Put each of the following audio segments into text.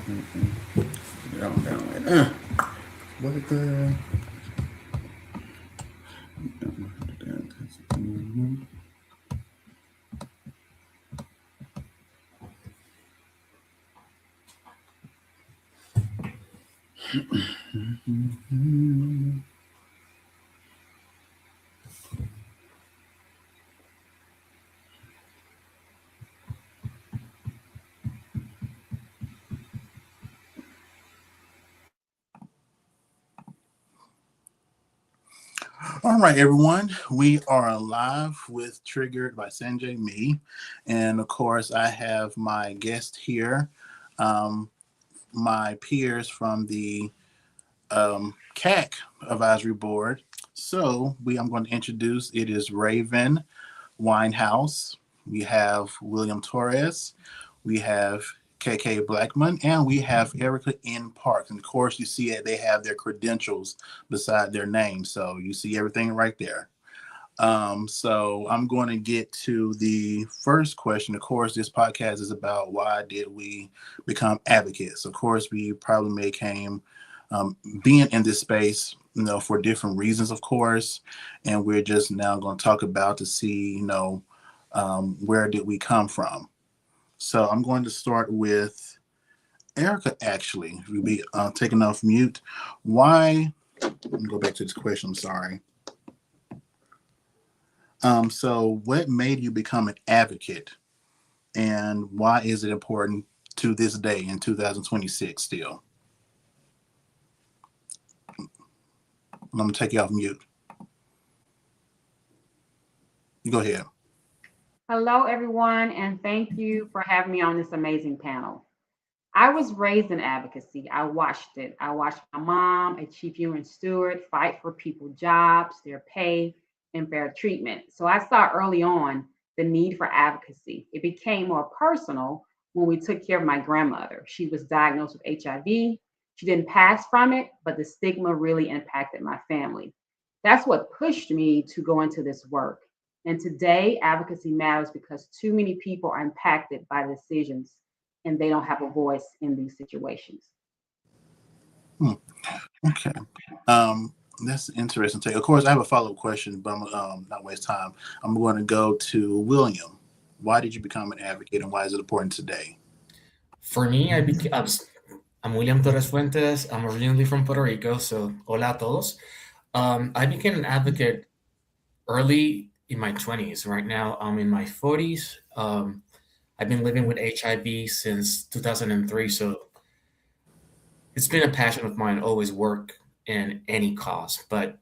Down like what the? All right, everyone. We are live with Triggered by Sanjay, me. And of course, I have my guest here, um, my peers from the CAC Advisory Board. So I'm going to introduce, it is Ravyn, Whinehouse. We have William Torres. We have KK Blackman, and we have Erica N. Parks. And of course, you see it, they have their credentials beside their name. So you see everything right there. So I'm going to get to the first question. Of course, this podcast is about why did we become advocates? Of course, we probably became being in this space, for different reasons, of course. And we're just now going to talk about to see, where did we come from? So I'm going to start with Erica, actually. We'll be taking off mute. Why? Let me go back to this question. I'm sorry. So what made you become an advocate, and why is it important to this day in 2026 still? I'm going to take you off mute. You go ahead. Hello, everyone, and thank you for having me on this amazing panel. I was raised in advocacy. I watched it. I watched my mom, a chief human steward, fight for people's jobs, their pay, and fair treatment. So I saw early on the need for advocacy. It became more personal when we took care of my grandmother. She was diagnosed with HIV. She didn't pass from it, but the stigma really impacted my family. That's what pushed me to go into this work. And today, advocacy matters because too many people are impacted by decisions and they don't have a voice in these situations. Hmm. Okay. That's interesting take. Of course, I have a follow-up question, but I'm not waste time. I'm going to go to William. Why did you become an advocate, and why is it important today? For me, I'm William Torres Fuentes. I'm originally from Puerto Rico, so hola a todos. I became an advocate early in my 20s. Right now, I'm in my 40s. I've been living with HIV since 2003, so it's been a passion of mine, always work in any cause, but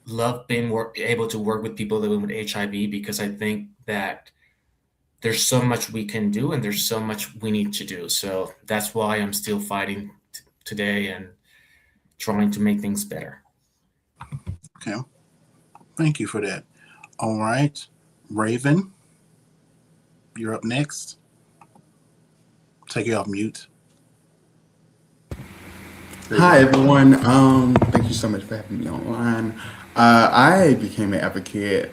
love being able to work with people living with HIV because I think that there's so much we can do and there's so much we need to do. So that's why I'm still fighting today and trying to make things better. Okay. Thank you for that. All right. Ravyn, you're up next. Take it off mute. Hi everyone. Thank you so much for having me online. I became an advocate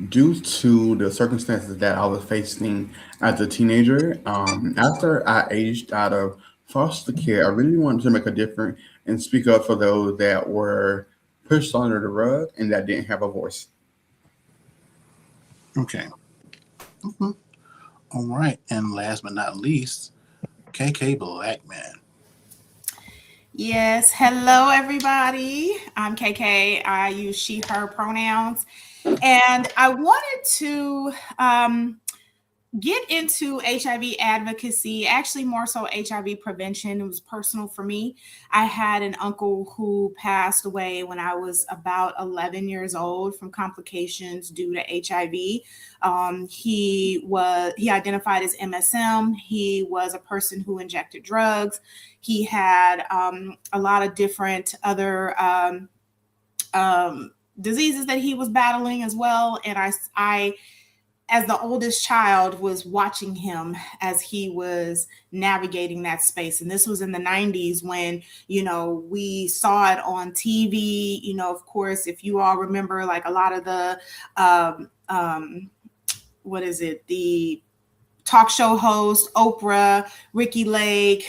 due to the circumstances that I was facing as a teenager. After I aged out of foster care, I really wanted to make a difference and speak up for those that were pushed under the rug and that didn't have a voice. Okay. Mhm. All right. And last but not least, KK Blackman. Yes, hello everybody. I'm KK. I use she, her pronouns. And I wanted to get into HIV advocacy, actually more so HIV prevention. It was personal for me. I had an uncle who passed away when I was about 11 years old from complications due to HIV. He identified as MSM. He was a person who injected drugs. He had a lot of different other diseases that he was battling as well. And I as the oldest child, was watching him as he was navigating that space. And this was in the 90s when, we saw it on TV. Of course, if you all remember, like a lot of the, what is it? The talk show host, Oprah, Ricky Lake,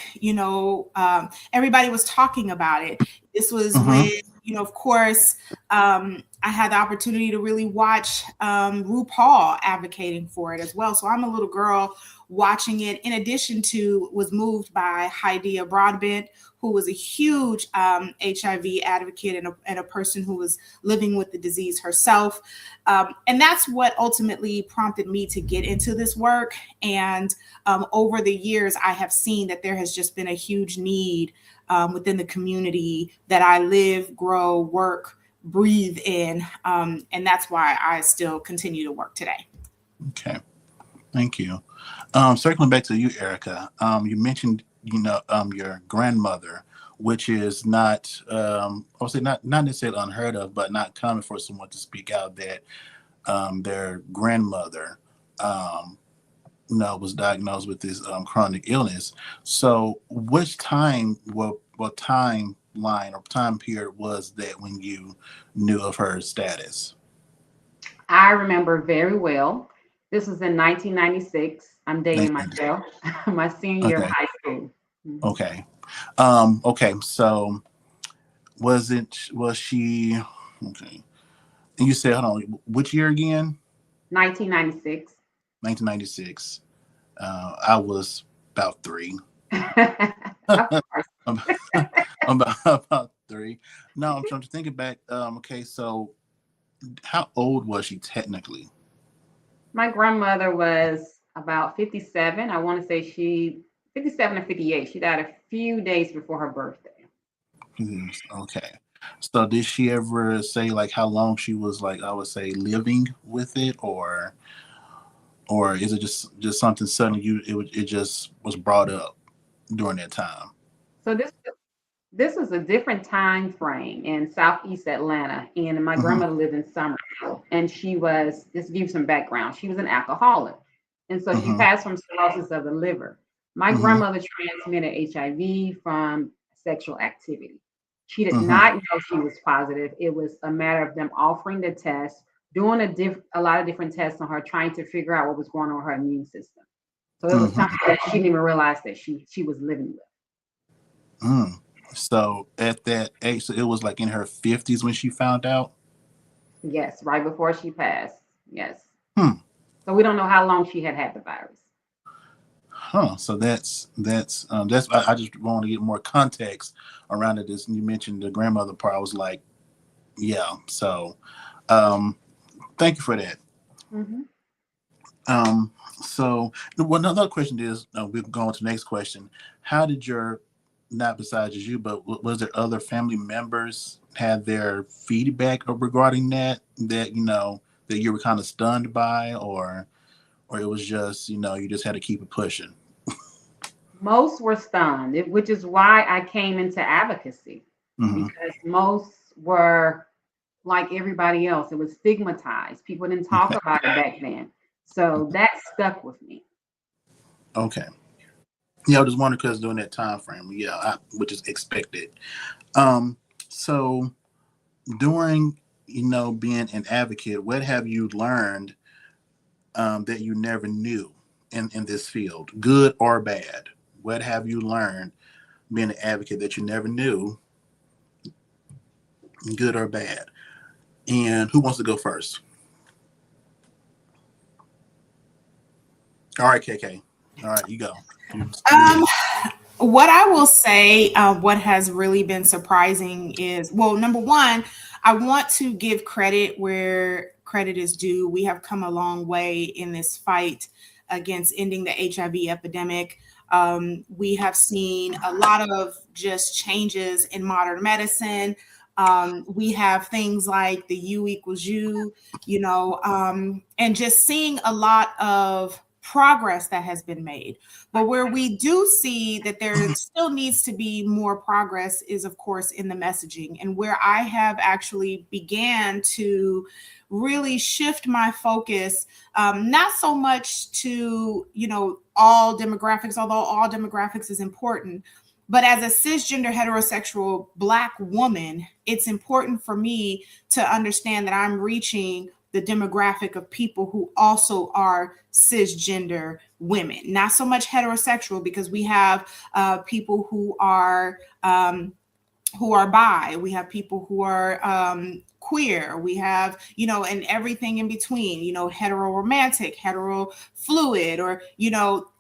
everybody was talking about it. This was when, of course, I had the opportunity to really watch RuPaul advocating for it as well. So I'm a little girl watching it, in addition to was moved by Hydea Broadbent, who was a huge HIV advocate and a person who was living with the disease herself. And that's what ultimately prompted me to get into this work. And over the years, I have seen that there has just been a huge need within the community that I live, grow, work, breathe in. And that's why I still continue to work today. Okay, thank you. Circling back to you, Erica, you mentioned, your grandmother, which is not, I would say not necessarily unheard of, but not common for someone to speak out that their grandmother, was diagnosed with this chronic illness. So which time, what timeline or time period was that when you knew of her status? I remember very well. This was in 1996. I'm dating myself. My senior year of high school. Okay. Okay. So was she, okay. And you said, hold on, which year again? 1996. 1996. I was about 3. Of course. about 3. No, I'm trying to think back. Okay. So how old was she technically? My grandmother was about 57. I want to say 57 or 58. She died a few days before her birthday. Okay. So did she ever say like how long she was, like, I would say, living with it, or is it just something sudden it just was brought up during that time? So this is a different time frame in Southeast Atlanta, and my grandmother lived in Summerville, and she was, just to give you some background, she was an alcoholic, and so she passed from cirrhosis of the liver. My grandmother transmitted HIV from sexual activity. She did not know she was positive. It was a matter of them offering the test, doing a lot of different tests on her, trying to figure out what was going on with her immune system. So it was something that she didn't even realize that she was living with. So at that age, so it was like in her 50s when she found out? Yes, right before she passed. Yes. So we don't know how long she had the virus. So that's I just want to get more context around it. As you mentioned the grandmother part, I was like, yeah. So thank you for that. So another question is, we're going to the next question. How did your, not besides you, but was there other family members had their feedback regarding that that you were kind of stunned by, or it was just, you just had to keep it pushing? Most were stunned, which is why I came into advocacy, because most were like everybody else. It was stigmatized. People didn't talk about it back then. So that stuck with me. Okay. Yeah, I just wondering because during that time frame, which is expected. So during, being an advocate, what have you learned that you never knew in this field, good or bad? What have you learned being an advocate that you never knew, good or bad? And who wants to go first? All right, KK. All right, you go. What I will say, what has really been surprising is, well, number one, I want to give credit where credit is due. We have come a long way in this fight against ending the HIV epidemic. We have seen a lot of just changes in modern medicine. We have things like the U equals U, and just seeing a lot of progress that has been made. But where we do see that there still needs to be more progress is, of course, in the messaging, and where I have actually began to really shift my focus, not so much to, all demographics, although all demographics is important, but as a cisgender heterosexual Black woman, it's important for me to understand that I'm reaching the demographic of people who also are cisgender women, not so much heterosexual, because we have people who are bi, we have people who are queer, we have, and everything in between, hetero romantic, hetero fluid, or,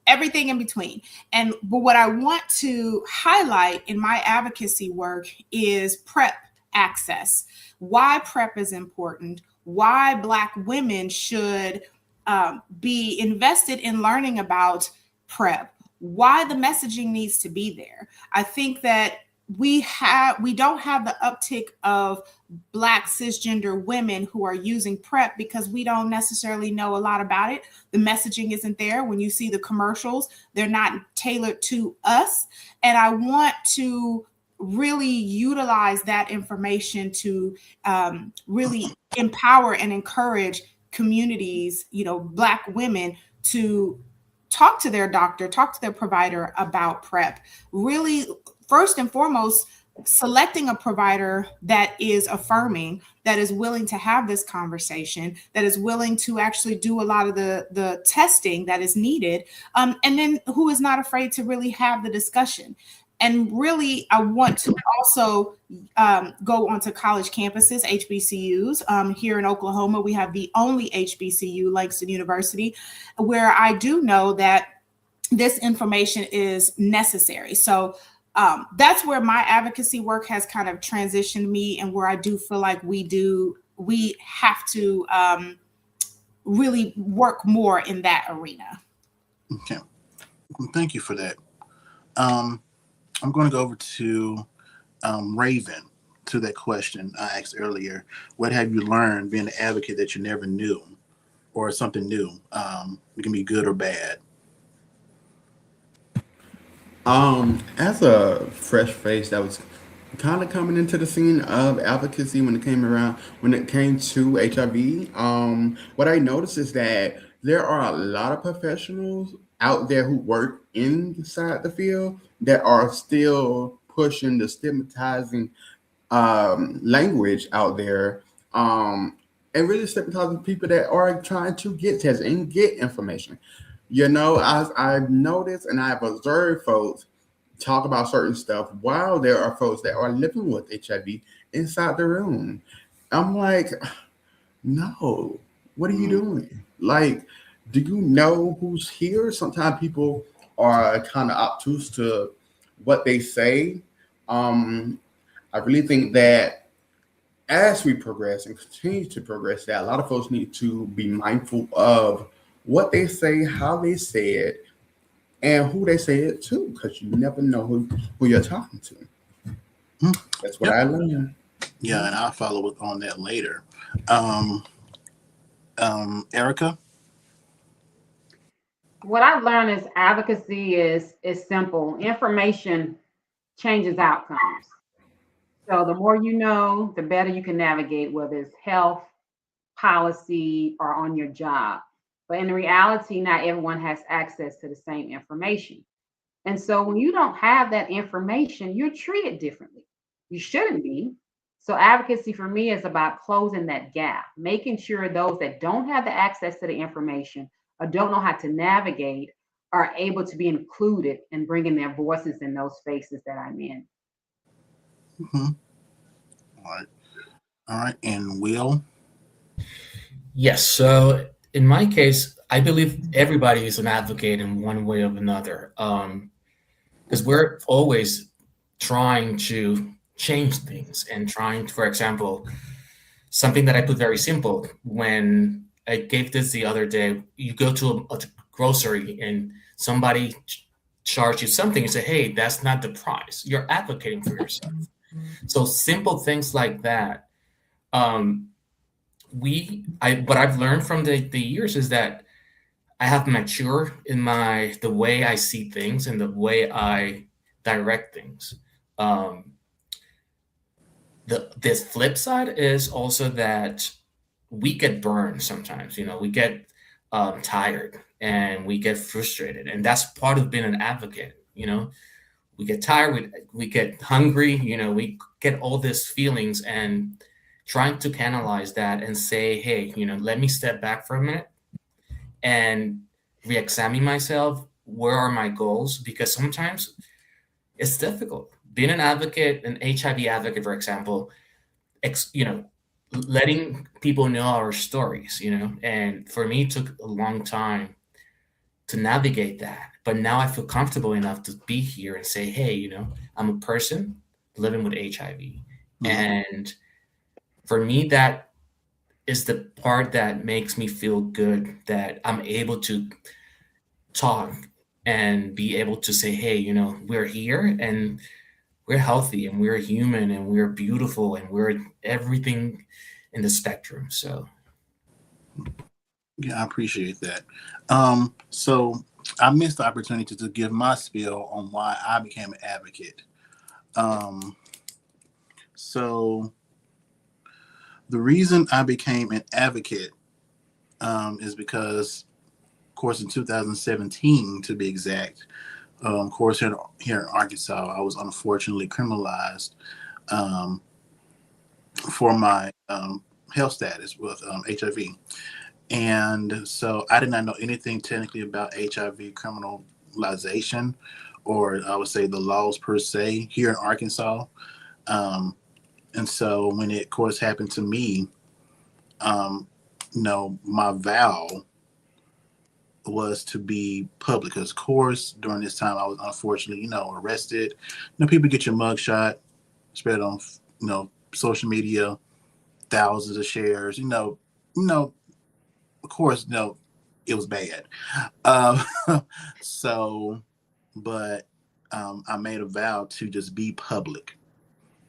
everything in between. But what I want to highlight in my advocacy work is PrEP access. Why PrEP is important, why Black women should be invested in learning about PrEP, why the messaging needs to be there. I think that we don't have the uptick of Black cisgender women who are using PrEP because we don't necessarily know a lot about it. The messaging isn't there. When you see the commercials, they're not tailored to us. And I want to really utilize that information to really empower and encourage communities, Black women, to talk to their doctor, talk to their provider about PrEP. Really, first and foremost, selecting a provider that is affirming, that is willing to have this conversation, that is willing to actually do a lot of the testing that is needed, and then who is not afraid to really have the discussion. And really, I want to also go onto college campuses, HBCUs. Here in Oklahoma, we have the only HBCU, Langston University, where I do know that this information is necessary. So that's where my advocacy work has kind of transitioned me, and where I do feel like we have to really work more in that arena. Okay, thank you for that. I'm going to go over to Ravyn, to that question I asked earlier. What have you learned being an advocate that you never knew, or something new? It can be good or bad. As a fresh face that was kind of coming into the scene of advocacy when it came to HIV, what I noticed is that there are a lot of professionals out there who work inside the field that are still pushing the stigmatizing language out there, and really stigmatizing people that are trying to get tested and get information. I've noticed and I've observed folks talk about certain stuff while there are folks that are living with HIV inside the room. I'm like, no, what are you doing? Like, do you know who's here? Sometimes people are kind of obtuse to what they say. I really think that as we progress and continue to progress, that a lot of folks need to be mindful of what they say, how they say it, and who they say it to, because you never know who you're talking to. That's what I learned. Yeah, and I'll follow up on that later. Erica? What I've learned is advocacy is simple. Information changes outcomes. So the more you know, the better you can navigate, whether it's health, policy, or on your job. But in reality, not everyone has access to the same information. And so when you don't have that information, you're treated differently. You shouldn't be. So advocacy for me is about closing that gap, making sure those that don't have the access to the information or don't know how to navigate are able to be included and bringing their voices in those spaces that I'm in. All right. And Will? Yes. So in my case, I believe everybody is an advocate in one way or another, because we're always trying to change things and trying to, for example, something that I put very simple. When I gave this the other day, you go to a grocery and somebody charge you something, you say, hey, that's not the price. You're advocating for yourself. So simple things like that. What I've learned from the years is that I have matured in the way I see things and the way I direct things. This flip side is also that we get burned sometimes. We get tired and we get frustrated, and that's part of being an advocate. We get tired, we get hungry. We get all these feelings, and trying to canalize that and say, hey, let me step back for a minute and re-examine myself. Where are my goals? Because sometimes it's difficult. Being an advocate, an HIV advocate, for example, letting people know our stories, and for me, it took a long time to navigate that. But now I feel comfortable enough to be here and say, hey, I'm a person living with HIV. Mhm. And for me, that is the part that makes me feel good, that I'm able to talk and be able to say, hey, we're here and we're healthy and we're human and we're beautiful and we're everything in the spectrum. So Yeah, I appreciate that. So I missed the opportunity to give my spiel on why I became an advocate. Um, so the reason I became an advocate is because, of course, in 2017, to be exact, of course, here in Arkansas, I was unfortunately criminalized um, for my health status with HIV. And so I did not know anything technically about HIV criminalization, or I would say the laws per se here in Arkansas. Um, and so when it, of course, happened to me, um, my vow was to be public. Because, of course, during this time, I was unfortunately, arrested. People get your mugshot, spread on, social media, thousands of shares. Of course, it was bad. Um, so, but I made a vow to just be public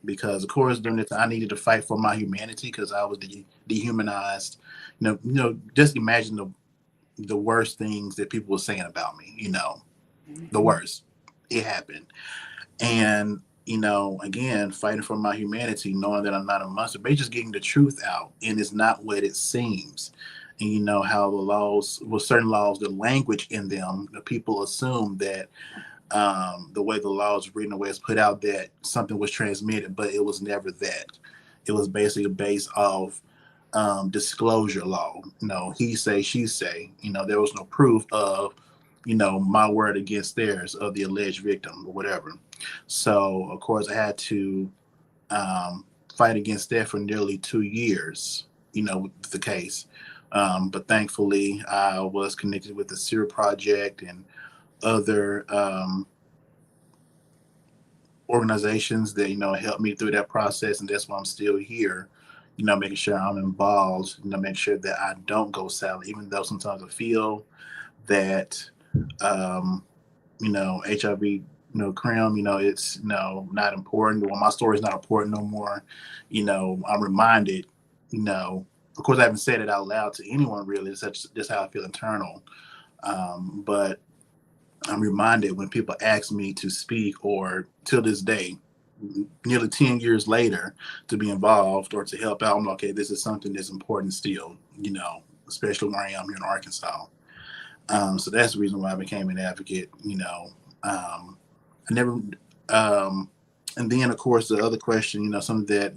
because, of course, during this, I needed to fight for my humanity because I was dehumanized. Just imagine the worst things that people were saying about me. The worst. It happened, and again, fighting for my humanity, knowing that I'm not a monster, but just getting the truth out, and it's not what it seems. And how the laws, with certain laws, the language in them, the people assume that the way the law is written, the way it's put out, that something was transmitted, but it was never that. It was basically based off disclosure law. He say, she say. There was no proof of, my word against theirs of the alleged victim or whatever. So of course I had to fight against that for nearly 2 years. With the case. But thankfully, I was connected with the SEER Project and other organizations that helped me through that process, and that's why I'm still here. Making sure I'm involved. Make sure that I don't go silent, even though sometimes I feel that HIV, crim, it's not important. Well, my story's not important no more. I'm reminded. Of course, I haven't said it out loud to anyone really. It's just how I feel internal. But I'm reminded when people ask me to speak, or till this day, nearly 10 years later, to be involved or to help out. I'm like, okay, this is something that's important still, especially where I am here in Arkansas. So that's the reason why I became an advocate. I never, and then of course the other question, something that,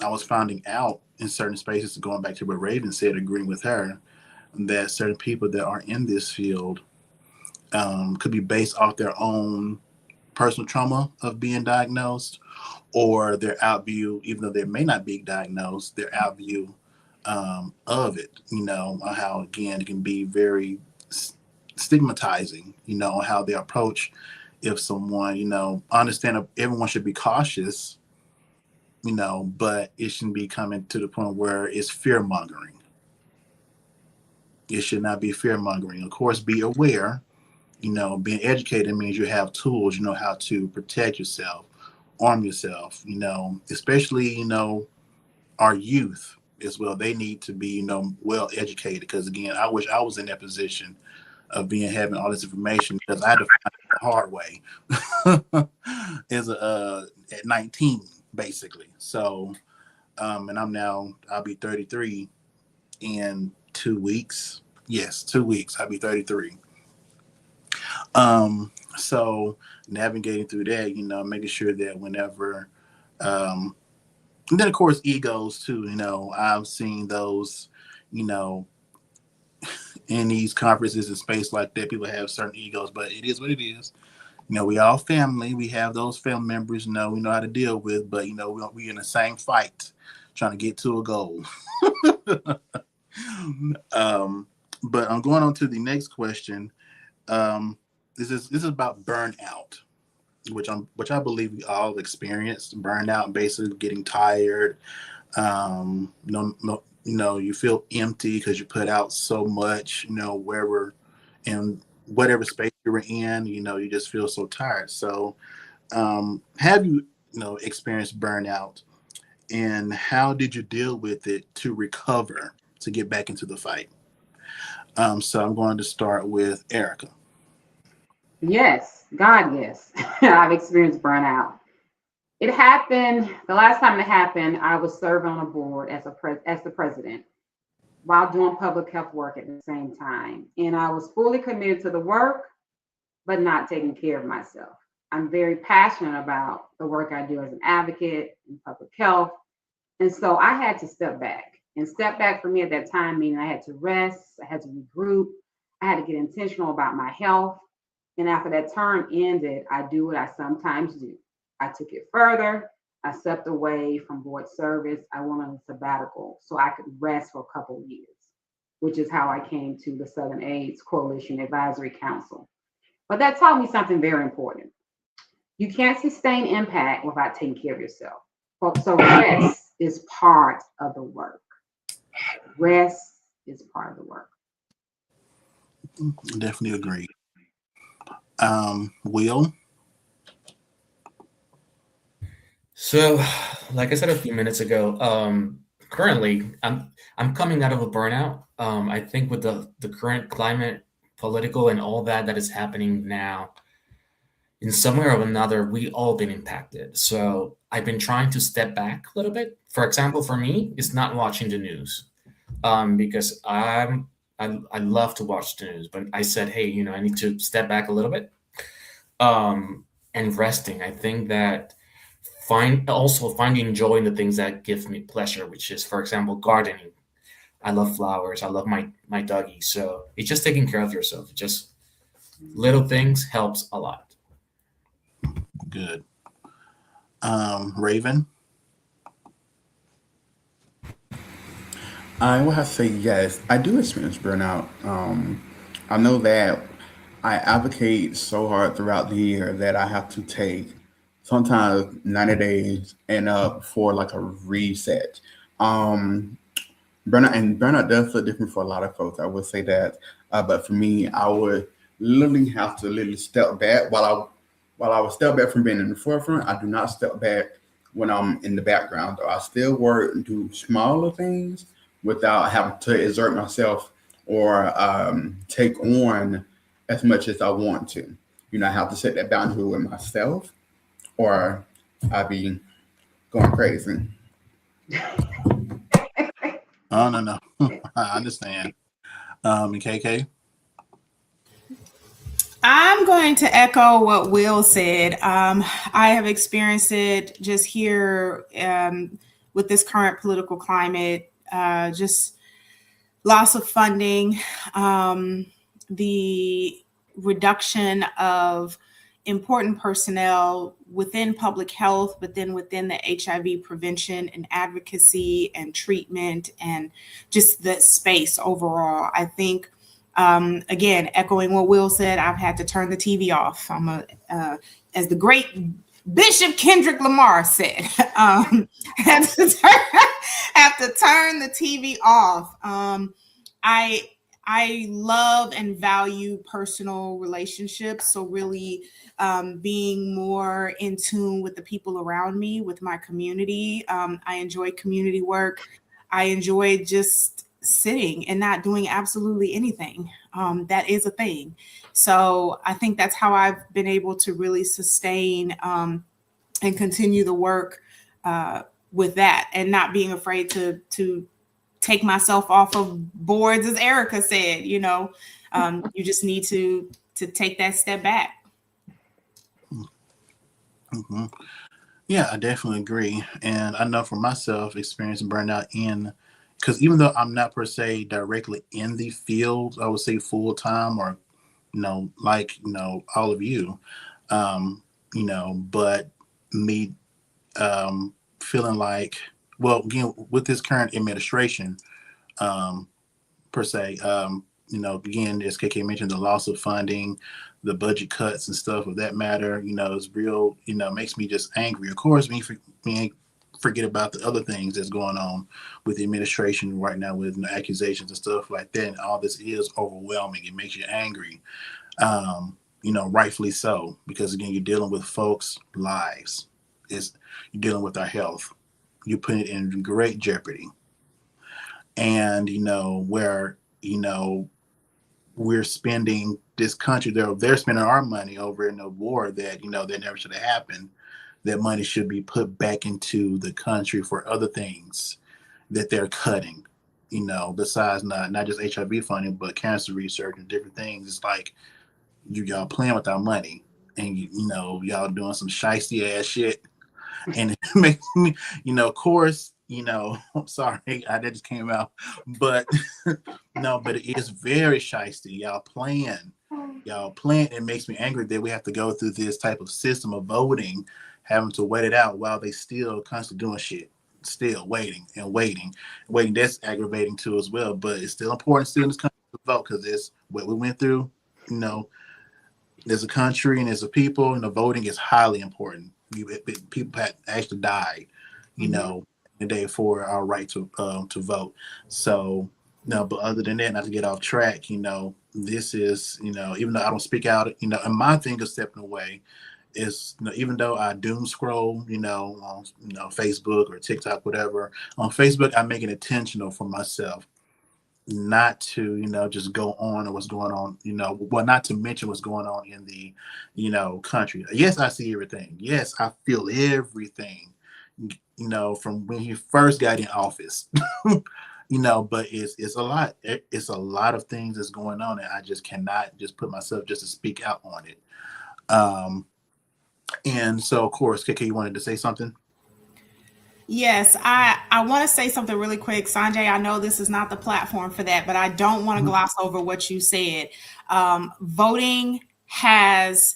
I was finding out in certain spaces, going back to what Ravyn said, agreeing with her, that certain people that are in this field could be based off their own personal trauma of being diagnosed, or their outview, even though they may not be diagnosed, their outview of it, how, again, it can be very stigmatizing, how they approach if someone, I understand everyone should be cautious, but it shouldn't be coming to the point where it's fear mongering. It should not be fear mongering. Of course, be aware. Being educated means you have tools, how to protect yourself, arm yourself, especially, our youth as well. They need to be, well educated, because again, I wish I was in that position of having all this information, because I had to find it the hard way at 19, basically. So, and I'll be 33 in 2 weeks. Yes, 2 weeks. I'll be 33. So navigating through that, making sure that whenever And then of course egos too. I've seen those, in these conferences and space like that, people have certain egos, but it is what it is. We all family. We have those family members. We know how to deal with, but we in the same fight, trying to get to a goal. But I'm going on to the next question. This is about burnout, which I believe we all experienced. Burnout, basically getting tired. You feel empty because you put out so much. Wherever in whatever space you were in, you just feel so tired. So, have you experienced burnout, and how did you deal with it to recover to get back into the fight? So I'm going to start with Erica. Yes, God, yes. I've experienced burnout. It happened, the last time it happened, I was serving on a board as the president while doing public health work at the same time. And I was fully committed to the work, but not taking care of myself. I'm very passionate about the work I do as an advocate in public health. And so I had to step back. And step back for me at that time meaning I had to rest, I had to regroup, I had to get intentional about my health. And after that term ended, I do what I sometimes do. I took it further. I stepped away from board service. I went on a sabbatical so I could rest for a couple of years, which is how I came to the Southern AIDS Coalition Advisory Council. But that taught me something very important. You can't sustain impact without taking care of yourself. So rest is part of the work. Rest is part of the work. Definitely agree. Will? So, like I said a few minutes ago, currently I'm coming out of a burnout. I think with the current climate, political, and all that is happening now, in some way or another, we all been impacted. So I've been trying to step back a little bit. For example, for me, it's not watching the news, because I love to watch the news, but I said, hey, I need to step back a little bit, and resting. I think that finding joy in the things that give me pleasure, which is, for example, gardening. I love flowers. I love my doggy. So it's just taking care of yourself. Just little things helps a lot. Good. Ravyn? I will have to say yes. I do experience burnout. I know that I advocate so hard throughout the year that I have to take sometimes 90 days and up for like a reset. Um, burnout does look different for a lot of folks. I would say that, but for me, I would literally have to literally step back while I would step back from being in the forefront. I do not step back when I'm in the background. Though I still work and do smaller things without having to exert myself or take on as much as I want to. I have to set that boundary with myself, or I'd be going crazy. Oh, no. I understand. And KK? I'm going to echo what Will said. I have experienced it just here with this current political climate, just loss of funding, the reduction of important personnel within public health, but then within the HIV prevention and advocacy and treatment and just the space overall. I think, again, echoing what Will said, I've had to turn the TV off. As the great Bishop Kendrick Lamar said, have to turn the TV off. I love and value personal relationships. So really being more in tune with the people around me, with my community. I enjoy community work. I enjoy just sitting and not doing absolutely anything. That is a thing. So I think that's how I've been able to really sustain and continue the work with that, and not being afraid to take myself off of boards, as Erica said. You just need to take that step back. Mm-hmm. Yeah, I definitely agree. And I know for myself, experiencing burnout because even though I'm not per se directly in the field, I would say full time or, all of you, um, but me feeling like, well, again, with this current administration, um, per se. Again, as KK mentioned, the loss of funding, the budget cuts and stuff of that matter, is real, makes me just angry. Of course, me forget about the other things that's going on with the administration right now with accusations and stuff like that. And all this is overwhelming. It makes you angry. Rightfully so, because again, you're dealing with folks' lives. You're dealing with our health. You put it in great jeopardy. And where we're spending this country, they're spending our money over in a war that that never should have happened. That money should be put back into the country for other things that they're cutting, besides not just HIV funding, but cancer research and different things. It's like y'all playing with our money, and y'all doing some shiesty ass shit. And it makes me, of course, I'm sorry, that just came out, but no, but it is very shiesty. Y'all playing. It makes me angry that we have to go through this type of system of voting, having to wait it out while they still constantly doing shit, still waiting and waiting. That's aggravating too as well. But it's still important still in this country to vote, because it's what we went through. As a country and as a people, voting is highly important. People had actually died, the day for our right to vote. So no, but other than that, not to get off track, this is, even though I don't speak out, and my thing of stepping away is, even though I doom scroll, on Facebook or TikTok, whatever. On Facebook, I make it intentional for myself not to, just go on or what's going on, not to mention what's going on in the, country. Yes, I see everything. Yes, I feel everything, from when he first got in office, but it's a lot. It's a lot of things that's going on, and I just cannot just put myself just to speak out on it. And so, of course, KK, you wanted to say something? Yes, I want to say something really quick. Sanjay, I know this is not the platform for that, but I don't want to gloss over what you said. Voting has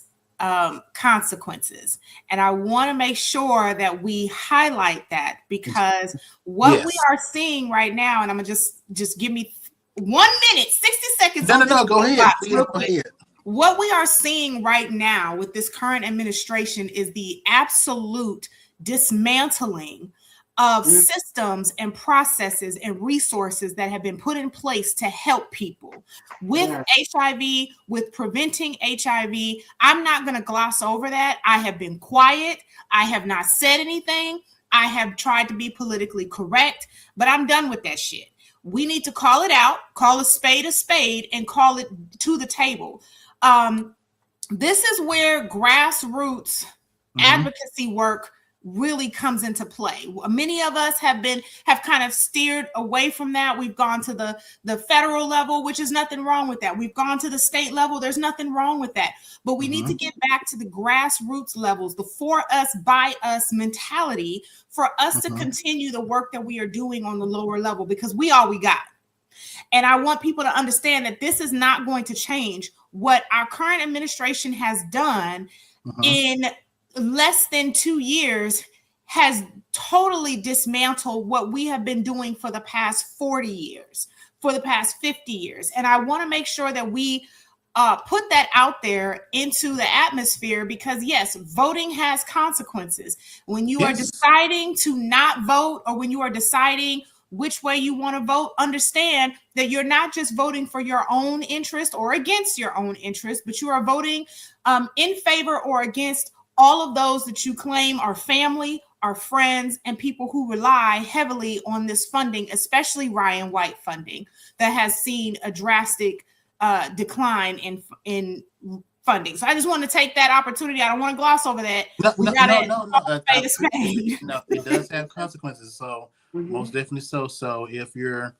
consequences. And I want to make sure that we highlight that, because what we are seeing right now, and I'm going to just give me 1 minute, 60 seconds. No, go ahead. Go ahead. What we are seeing right now with this current administration is the absolute dismantling of systems and processes and resources that have been put in place to help people with HIV, with preventing HIV. I'm not going to gloss over that. I have been quiet. I have not said anything. I have tried to be politically correct, but I'm done with that shit. We need to call it out, call a spade, and call it to the table. This is where grassroots advocacy work really comes into play. Many of us have kind of steered away from that. We've gone to the federal level, which is nothing wrong with that. We've gone to the state level. There's nothing wrong with that. But we need to get back to the grassroots levels, the for us, by us mentality, for us to continue the work that we are doing on the lower level, because we all we got. And I want people to understand that this is not going to change. What our current administration has done in less than 2 years has totally dismantled what we have been doing for the past 40 years, for the past 50 years. And I want to make sure that we put that out there into the atmosphere, because yes, voting has consequences. When you are deciding to not vote, or when you are deciding which way you want to vote, understand that you're not just voting for your own interest or against your own interest, but you are voting in favor or against all of those that you claim are family, are friends, and people who rely heavily on this funding, especially Ryan White funding, that has seen a drastic decline in funding. So I just want to take that opportunity. I don't want to gloss over that. No. It does have consequences. So most definitely so. So if you're,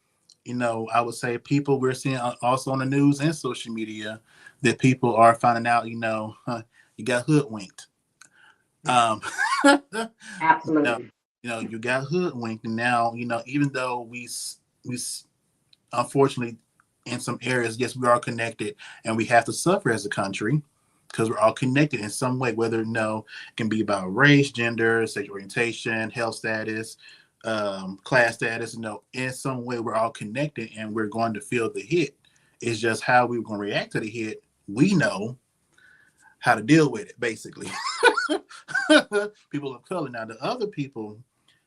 I would say people, we're seeing also on the news and social media that people are finding out, you got hoodwinked. Absolutely. You got hoodwinked, and now even though we unfortunately in some areas, yes, we are connected, and we have to suffer as a country because we're all connected in some way. Whether it can be about race, gender, sexual orientation, health status, class status. In some way we're all connected, and we're going to feel the hit. It's just how we're going to react to the hit. We know how to deal with it, basically. People of color. Now, the other people,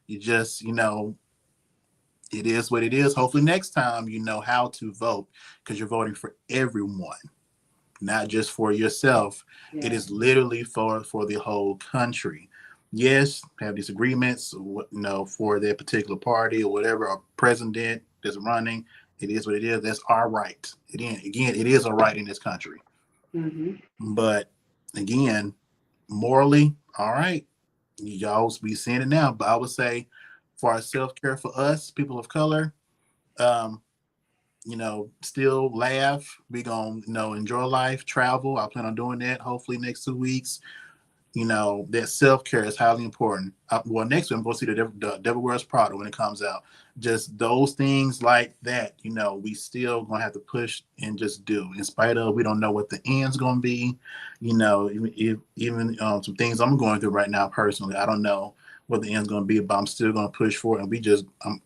you just, it is what it is. Hopefully next time you know how to vote, because you're voting for everyone, not just for yourself. Yeah. It is literally for the whole country. Yes, have disagreements, for their particular party or whatever, or president that's running. It is what it is. That's our right. Again, it is a right in this country. Mm-hmm. But again, morally, all right, y'all be seeing it now. But I would say, for our self-care, for us, people of color, still laugh. We gonna, enjoy life, travel. I plan on doing that hopefully next 2 weeks. That self-care is highly important. Next week I'm going to see the Devil Wears Prada when it comes out. Just those things like that, we still going to have to push and just do. In spite of, we don't know what the end's going to be. Even some things I'm going through right now personally, I don't know what the end's going to be, but I'm still going to push for it. And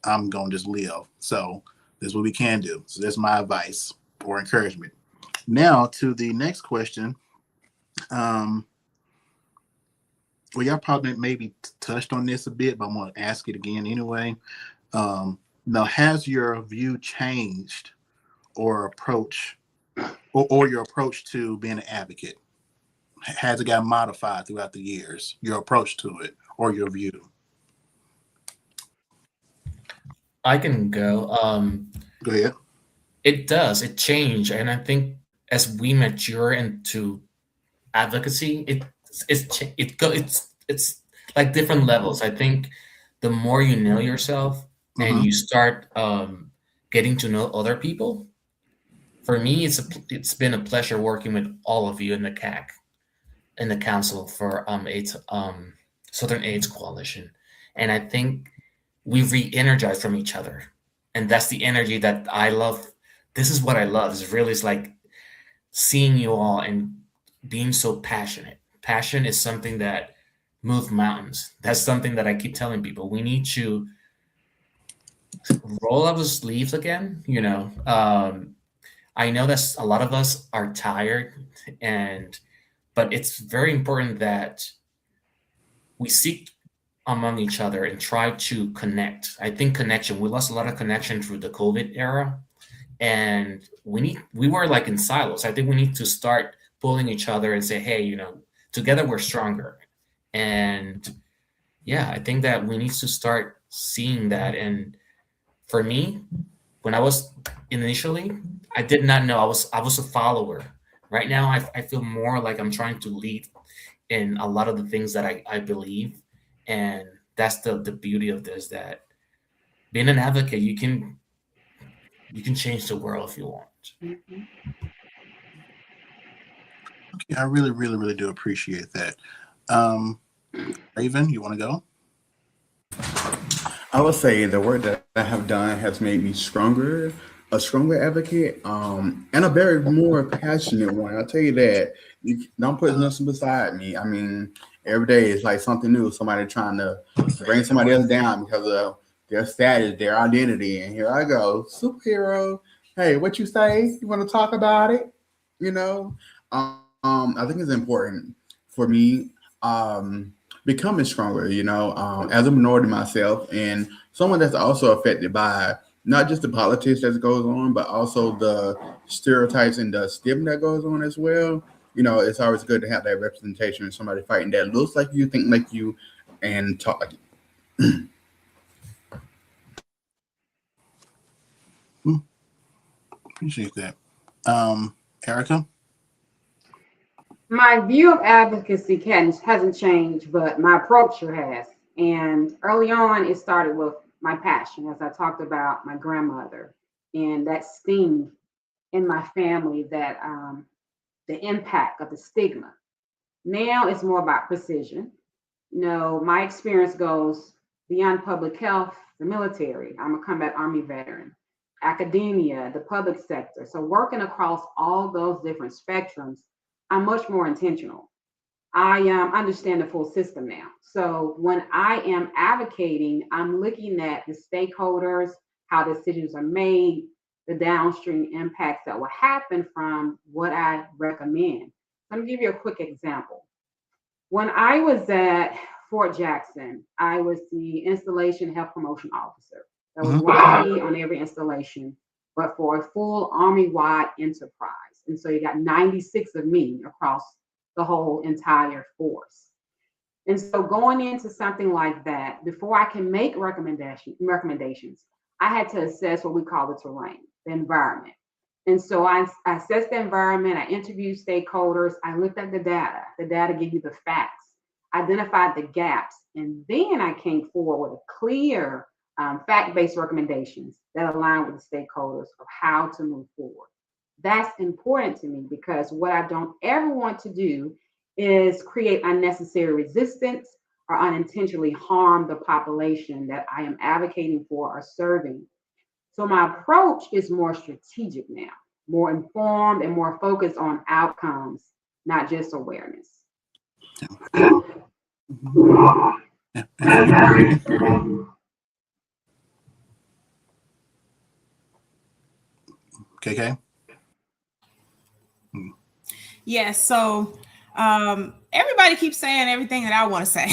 I'm going to just live. So that's what we can do. So that's my advice or encouragement. Now to the next question. Well, y'all probably maybe touched on this a bit, but I'm going to ask it again anyway. Now, has your view changed or approach, or your approach to being an advocate? Has it got modified throughout the years, your approach to it or your view? I can go. Go ahead. It does. It changed, and I think as we mature into advocacy, it's like different levels. I think the more you know yourself and you start getting to know other people. For me, it's been a pleasure working with all of you in the CAC, in the Council for AIDS, Southern AIDS Coalition, and I think we've re-energized from each other, and that's the energy that I love. This is what I love. It's like seeing you all and being so passionate. Passion is something that moves mountains. That's something that I keep telling people. We need to roll up the sleeves again. I know that a lot of us are tired, but it's very important that we seek among each other and try to connect. I think connection. We lost a lot of connection through the COVID era, and we were like in silos. I think we need to start pulling each other and say, hey, together we're stronger. And yeah, I think that we need to start seeing that. And for me, when I was initially, I did not know. I was a follower. Right now, I feel more like I'm trying to lead in a lot of the things that I believe. And that's the beauty of this, that being an advocate, you can change the world if you want. Mm-hmm. Okay, I really, really, really do appreciate that. Ravyn, you want to go? I would say the work that I have done has made me stronger, a stronger advocate, and a very more passionate one. I'll tell you that. You don't put nothing beside me. I mean, every day is like something new. Somebody trying to bring somebody else down because of their status, their identity. And here I go, superhero. Hey, what you say? You want to talk about it? I think it's important for me. Becoming stronger, as a minority myself and someone that's also affected by not just the politics that goes on, but also the stereotypes and the stigma that goes on as well. It's always good to have that representation of somebody fighting that looks like you, think like you, and talk like you. Appreciate that. Erica? My view of advocacy hasn't changed, but my approach sure has. And early on, it started with my passion, as I talked about my grandmother and that sting in my family, that the impact of the stigma. Now it's more about precision. My experience goes beyond public health, the military. I'm a combat Army veteran, academia, the public sector. So working across all those different spectrums, I'm much more intentional. I understand the full system now. So when I am advocating, I'm looking at the stakeholders, how decisions are made, the downstream impacts that will happen from what I recommend. Let me give you a quick example. When I was at Fort Jackson, I was the installation health promotion officer. There was one me on every installation, but for a full Army-wide enterprise. And so you got 96 of me across the whole entire force. And so going into something like that, before I can make recommendations, I had to assess what we call the terrain, the environment. And so I assessed the environment, I interviewed stakeholders, I looked at the data. The data give you the facts, identified the gaps, and then I came forward with a clear fact-based recommendations that align with the stakeholders of how to move forward. That's important to me because what I don't ever want to do is create unnecessary resistance or unintentionally harm the population that I am advocating for or serving. So my approach is more strategic now, more informed and more focused on outcomes, not just awareness. KK? Yes. So everybody keeps saying everything that I want to say.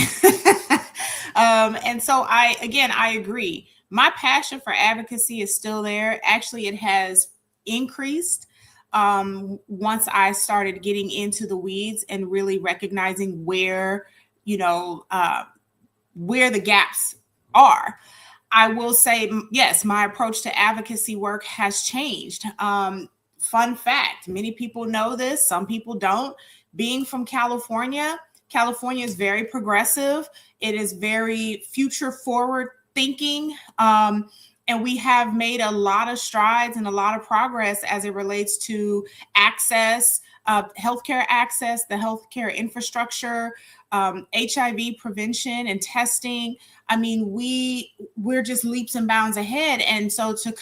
And so I agree. My passion for advocacy is still there. Actually, it has increased once I started getting into the weeds and really recognizing where the gaps are. I will say, yes, my approach to advocacy work has changed. Fun fact, many people know this, some people don't. Being from California is very progressive. It is very future forward thinking. And we have made a lot of strides and a lot of progress as it relates to access, healthcare access, the healthcare infrastructure, HIV prevention and testing. I mean, we're just leaps and bounds ahead. And so to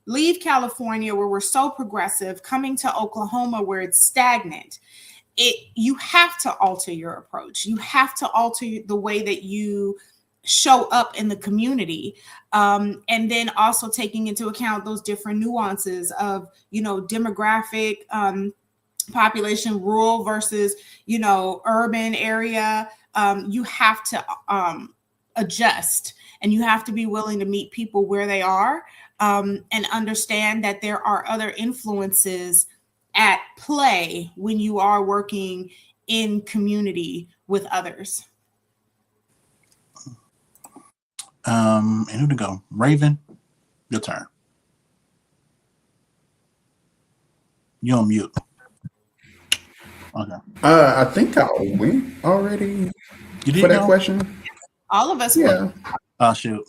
leave California where we're so progressive, coming to Oklahoma where it's stagnant, you have to alter your approach. You have to alter the way that you show up in the community. And then also taking into account those different nuances of, demographic, population, rural versus, urban area. You have to adjust, and you have to be willing to meet people where they are, and understand that there are other influences at play when you are working in community with others. And who to go? Ravyn, your turn. You're on mute. Okay. I think I went already You did for that know? question. All of us. Yeah. Oh, shoot.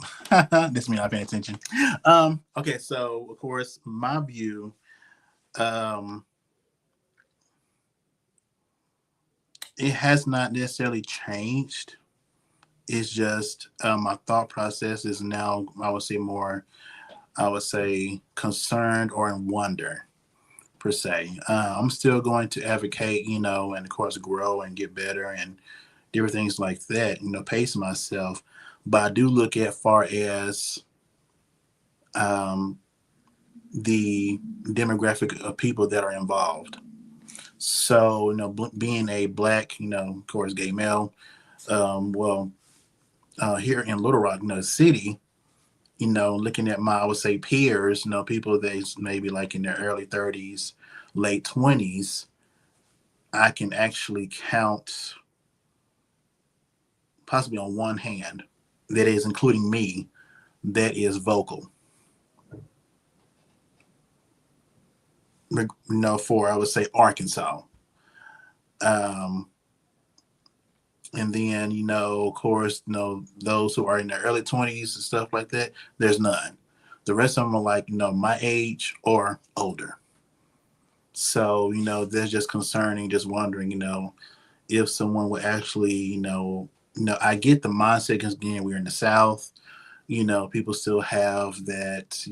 This means I'm not paying attention. Okay, so of course, my view, it has not necessarily changed. It's just my thought process is now, I would say concerned or in wonder, per se. I'm still going to advocate, and of course grow and get better and different things like that, pace myself. But I do look at far as the demographic of people that are involved. So, being a Black, of course, gay male, here in Little Rock, city, looking at my, I would say, peers, people that maybe like in their early 30s, late 20s, I can actually count possibly on one hand, that is including me, that is vocal. For, I would say, Arkansas. And then, of course, those who are in their early 20s and stuff like that, there's none. The rest of them are like, my age or older. So, that's just concerning, just wondering, if someone would actually, I get the mindset because again, we're in the South. People still have that,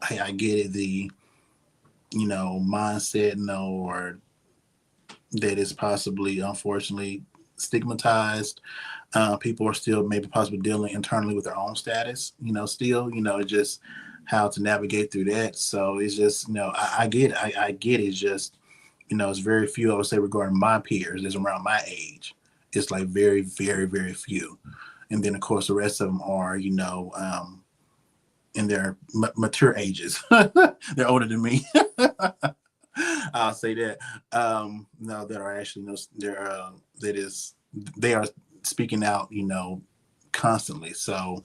hey, I get it, the, mindset, or that is possibly, unfortunately, stigmatized. People are still maybe possibly dealing internally with their own status, still, just how to navigate through that. So it's just, I get it. I get it. It's just, it's very few, I would say, regarding my peers, is around my age. It's like very, very, very few. And then, of course, the rest of them are, in their mature ages. They're older than me. I'll say that. No, that are actually, they are speaking out, constantly. So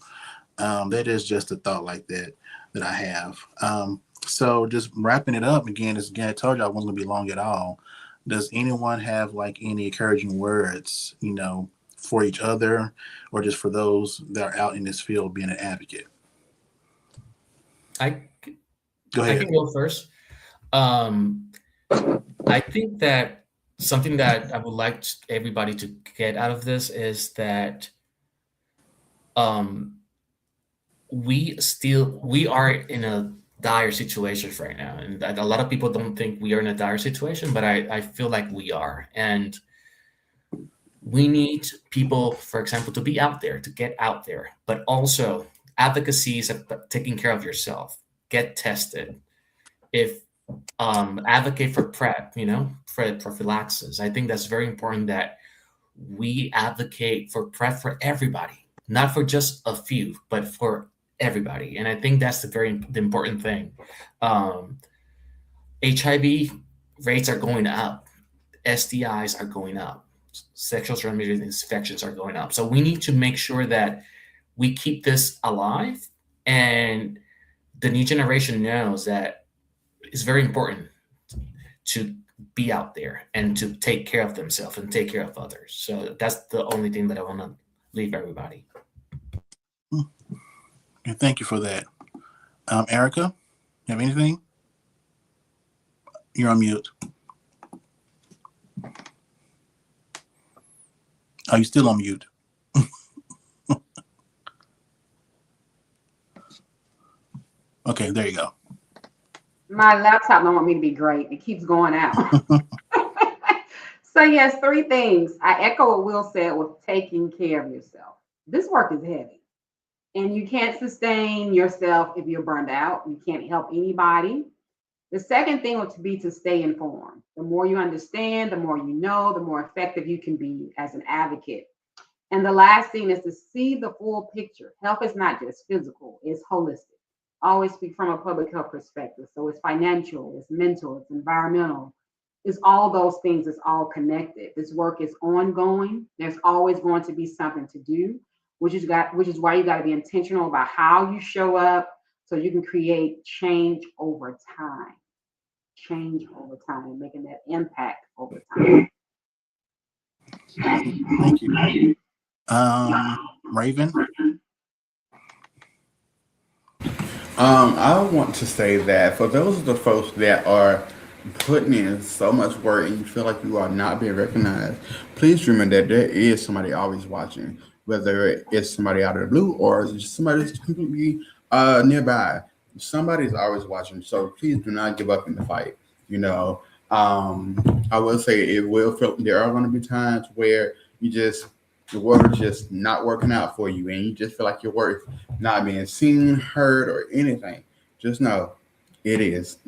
that is just a thought like that I have. So just wrapping it up again, I told you I wasn't going to be long at all. Does anyone have like any encouraging words, for each other or just for those that are out in this field being an advocate? I Go ahead. I can go first. I think that something that I would like everybody to get out of this is that we are in a dire situation right now, and that a lot of people don't think we are in a dire situation, but I feel like we are, and we need people, for example, to be out there, to get out there, but also advocacy is taking care of yourself. Get tested. If advocate for PrEP, for prophylaxis. I think that's very important that we advocate for PrEP for everybody, not for just a few, but for everybody. And I think that's the important thing. HIV rates are going up. STIs are going up. Sexual transmitted infections are going up. So we need to make sure that we keep this alive, and the new generation knows that it's very important to be out there and to take care of themselves and take care of others. So that's the only thing that I want to leave everybody. And thank you for that. Erica, you have anything? You're on mute. Are you still on mute? Okay, there you go. My laptop don't want me to be great. It keeps going out. So yes, 3 things. I echo what Will said with taking care of yourself. This work is heavy, and you can't sustain yourself if you're burned out. You can't help anybody. The second thing would be to stay informed. The more you understand, the more you know, the more effective you can be as an advocate. And the last thing is to see the full picture. Health is not just physical, it's holistic. I always speak from a public health perspective. So it's financial, it's mental, it's environmental. It's all those things, it's all connected. This work is ongoing. There's always going to be something to do, which is why you got to be intentional about how you show up so you can create change over time. Change over time, making that impact over time. Thank you. Ravyn? I want to say that for those of the folks that are putting in so much work and you feel like you are not being recognized, please remember that there is somebody always watching, whether it's somebody out of the blue or it's just somebody that's completely nearby. Somebody's always watching, so please do not give up in the fight. I will say it will feel there are going to be times where the work is just not working out for you, and you just feel like your work not being seen, heard, or anything. Just know it is.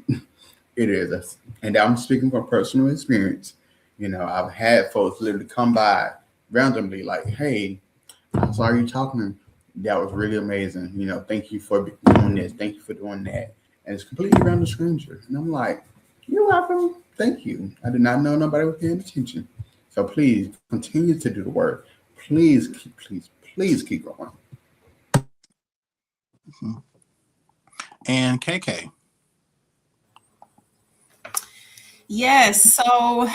It is. And I'm speaking from personal experience. I've had folks literally come by randomly, like, hey, I saw you talking. That was really amazing. Thank you for doing this. Thank you for doing that. And it's completely random stranger. And I'm like, you're welcome. Thank you. I did not know nobody was paying attention. So please continue to do the work. Please keep going. Mm-hmm. And KK. Yes. So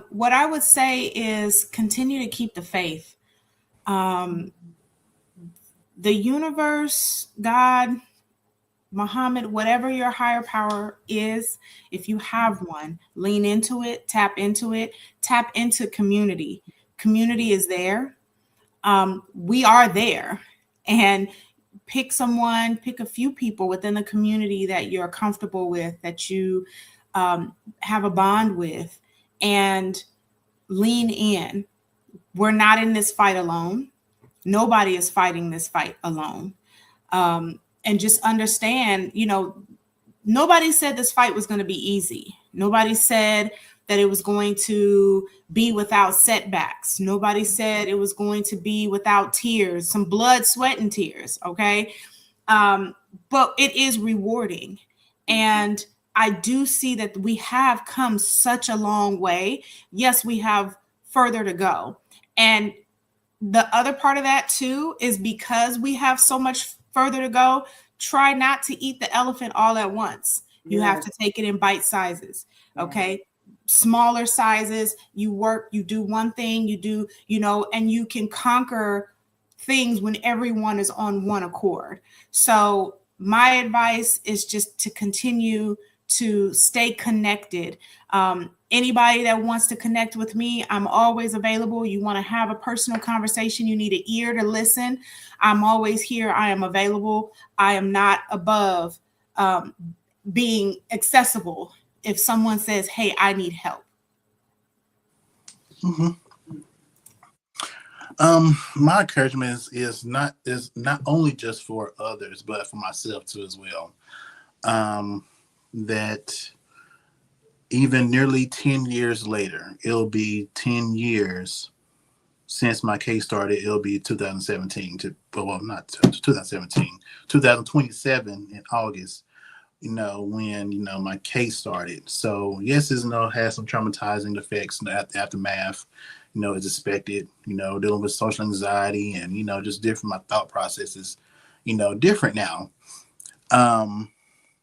what I would say is continue to keep the faith. The universe, God, Muhammad, whatever your higher power is, if you have one, lean into it, tap into community. Community is there. We are there. And pick a few people within the community that you're comfortable with, that you have a bond with, and lean in. We're not in this fight alone. Nobody is fighting this fight alone. And just understand, nobody said this fight was going to be easy. Nobody said that it was going to be without setbacks. Nobody said it was going to be without tears, some blood, sweat, and tears. Okay. But it is rewarding. And I do see that we have come such a long way. Yes, we have further to go. And the other part of that too is because we have so much further to go, try not to eat the elephant all at once. You have to take it in bite sizes. Okay. Smaller sizes, you do one thing, and you can conquer things when everyone is on one accord. So my advice is just to continue to stay connected. Anybody that wants to connect with me, I'm always available. You want to have a personal conversation, you need an ear to listen, I'm always here. I am available. I am not above being accessible if someone says, hey, I need help. Mm-hmm. My encouragement is not only just for others, but for myself too as well. That even nearly 10 years later, it'll be 10 years since my case started. It'll be 2017 not 2017, 2027 in August, when, my case started. So yes, it has some traumatizing effects in the aftermath, as expected, dealing with social anxiety and, just different, my thought processes, different now.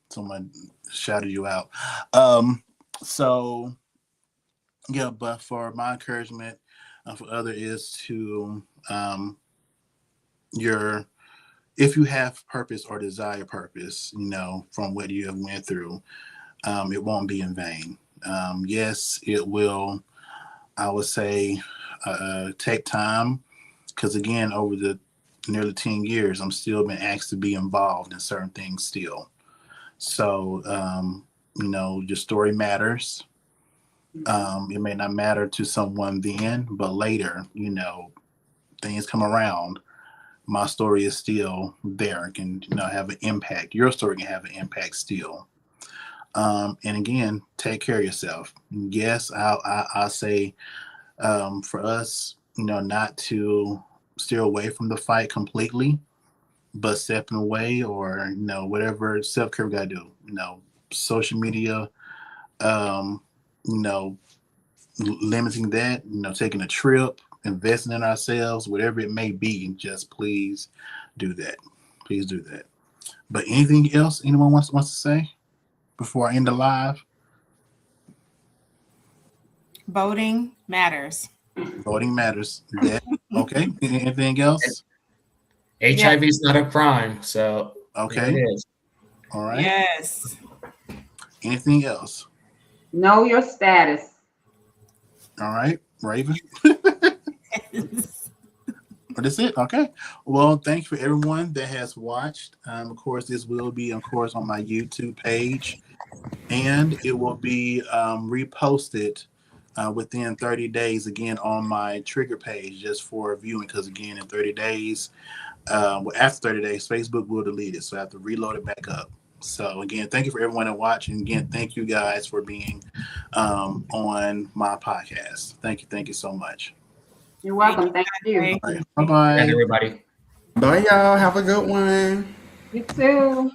Someone shouted you out. So yeah, but for my encouragement for others is to, if you have purpose or desire purpose, from what you have went through, it won't be in vain. Yes, it will, I would say, take time, because again, over the nearly 10 years, I'm still been asked to be involved in certain things still. So, your story matters. It may not matter to someone then, but later, things come around. My story is still there and can, have an impact. Your story can have an impact still. And again, take care of yourself. Yes, I'll say for us, not to steer away from the fight completely, but stepping away or, whatever self-care we got to do, social media, limiting that, taking a trip, investing in ourselves, whatever it may be, just please do that. Please do that. But anything else anyone wants to say before I end the live? Voting matters. Voting matters. Yeah. Okay. Anything else? HIV is not a crime, so okay. It is. All right. Yes. Anything else? Know your status. All right, Ravyn. That's it. Okay. Well, thank you for everyone that has watched. Of course, this will be, of course, on my YouTube page, and it will be reposted within 30 days again on my trigger page just for viewing. Because again, in 30 days, after 30 days, Facebook will delete it, so I have to reload it back up. So again, thank you for everyone that watched, and again, thank you guys for being on my podcast. Thank you so much. You're welcome. Thank you. All right. Bye-bye. And everybody. Bye, y'all. Have a good one. You too.